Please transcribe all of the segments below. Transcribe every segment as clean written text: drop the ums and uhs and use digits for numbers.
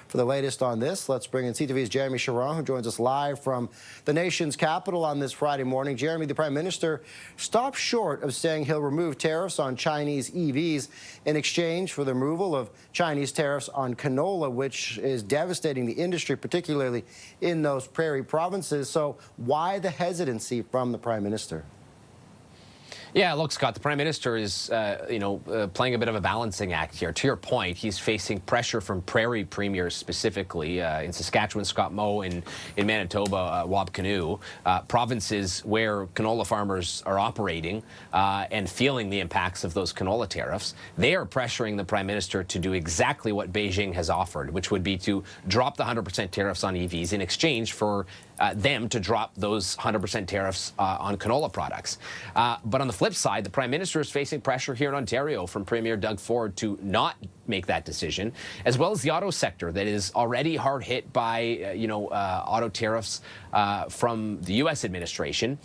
For the latest on this, let's bring in CTV's Jeremie Charron, who joins us live from the nation's capital on this Friday morning. Jeremie, the Prime Minister stopped short of saying he'll remove tariffs on Chinese EVs in exchange for the removal of Chinese tariffs on canola, which is devastating the industry, particularly in those prairie provinces. So why the hesitancy from the Prime Minister? Yeah, look, Scott, the Prime Minister is, playing a bit of a balancing act here. To your point, he's facing pressure from prairie premiers specifically in Saskatchewan, Scott Moe, in Manitoba, Wab Kinew, provinces where canola farmers are operating and feeling the impacts of those canola tariffs. They are pressuring the Prime Minister to do exactly what Beijing has offered, which would be to drop the 100% tariffs on EVs in exchange for them to drop those 100% tariffs on canola products. But on the flip side, the Prime Minister is facing pressure here in Ontario from Premier Doug Ford to not make that decision, as well as the auto sector that is already hard hit by, auto tariffs from the U.S. administration.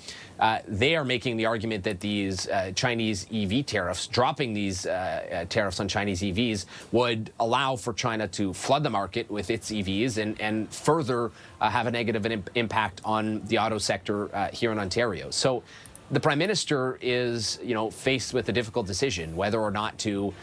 They are making the argument that these Chinese EV tariffs, dropping these tariffs on Chinese EVs, would allow for China to flood the market with its EVs and further have a negative impact on the auto sector here in Ontario. So the Prime Minister is, faced with a difficult decision whether or not to,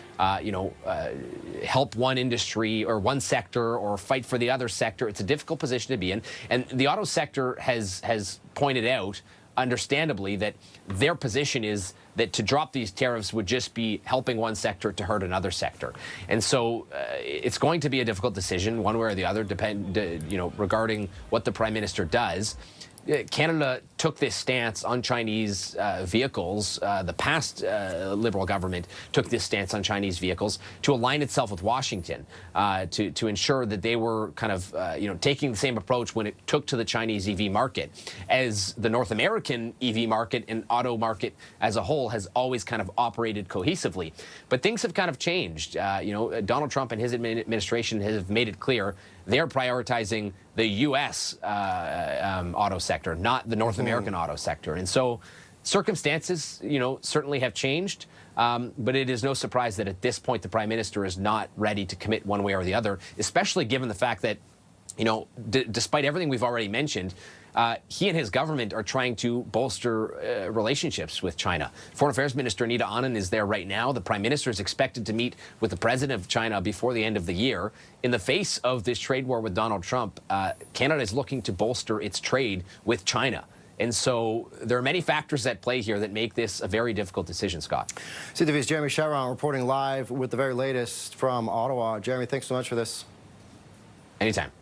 help one industry or one sector or fight for the other sector. It's a difficult position to be in. And the auto sector has pointed out, understandably, that their position is that to drop these tariffs would just be helping one sector to hurt another sector. And so it's going to be a difficult decision, one way or the other, regarding what the Prime Minister does. Canada took this stance on Chinese vehicles. The past Liberal government took this stance on Chinese vehicles to align itself with Washington, to ensure that they were kind of, taking the same approach when it took to the Chinese EV market, as the North American EV market and auto market as a whole has always kind of operated cohesively. But things have kind of changed. Donald Trump and his administration have made it clear they're prioritizing the U.S. Auto sector, not the North American auto sector. And so circumstances, certainly have changed. But it is no surprise that at this point the Prime Minister is not ready to commit one way or the other, especially given the fact that, despite everything we've already mentioned, he and his government are trying to bolster relationships with China. Foreign Affairs Minister Anita Anand is there right now. The Prime Minister is expected to meet with the President of China before the end of the year. In the face of this trade war with Donald Trump, Canada is looking to bolster its trade with China. And so there are many factors at play here that make this a very difficult decision, Scott. CTV's Jeremie Charron reporting live with the very latest from Ottawa. Jeremie, thanks so much for this. Anytime.